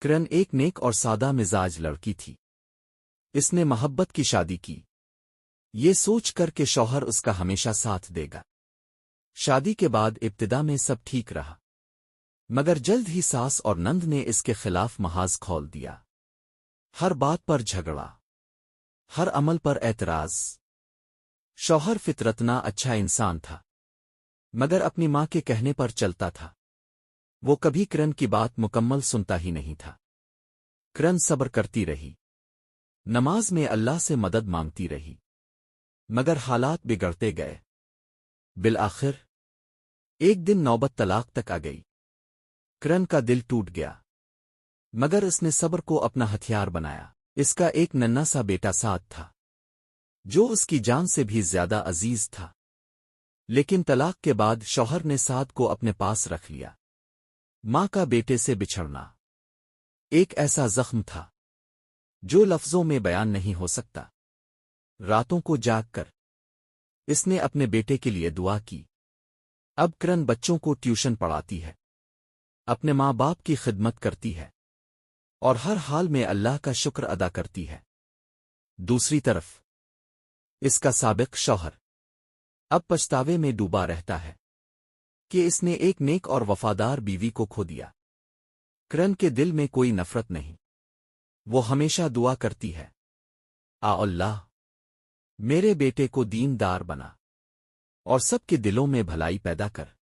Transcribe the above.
کرن ایک نیک اور سادہ مزاج لڑکی تھی۔ اس نے محبت کی شادی کی، یہ سوچ کر کہ شوہر اس کا ہمیشہ ساتھ دے گا۔ شادی کے بعد ابتدا میں سب ٹھیک رہا، مگر جلد ہی ساس اور نند نے اس کے خلاف محاذ کھول دیا۔ ہر بات پر جھگڑا، ہر عمل پر اعتراض۔ شوہر فطرتنا اچھا انسان تھا، مگر اپنی ماں کے کہنے پر چلتا تھا۔ وہ کبھی کرن کی بات مکمل سنتا ہی نہیں تھا۔ کرن صبر کرتی رہی، نماز میں اللہ سے مدد مانگتی رہی، مگر حالات بگڑتے گئے۔ بالآخر ایک دن نوبت طلاق تک آ گئی۔ کرن کا دل ٹوٹ گیا، مگر اس نے صبر کو اپنا ہتھیار بنایا۔ اس کا ایک ننھا سا بیٹا سعد تھا، جو اس کی جان سے بھی زیادہ عزیز تھا۔ لیکن طلاق کے بعد شوہر نے سعد کو اپنے پاس رکھ لیا۔ ماں کا بیٹے سے بچھڑنا ایک ایسا زخم تھا جو لفظوں میں بیان نہیں ہو سکتا۔ راتوں کو جاگ کر اس نے اپنے بیٹے کے لیے دعا کی۔ اب کرن بچوں کو ٹیوشن پڑھاتی ہے، اپنے ماں باپ کی خدمت کرتی ہے، اور ہر حال میں اللہ کا شکر ادا کرتی ہے۔ دوسری طرف اس کا سابق شوہر اب پچھتاوے میں ڈوبا رہتا ہے کہ اس نے ایک نیک اور وفادار بیوی کو کھو دیا۔ کرن کے دل میں کوئی نفرت نہیں، وہ ہمیشہ دعا کرتی ہے، اللہ میرے بیٹے کو دین دار بنا اور سب کے دلوں میں بھلائی پیدا کر۔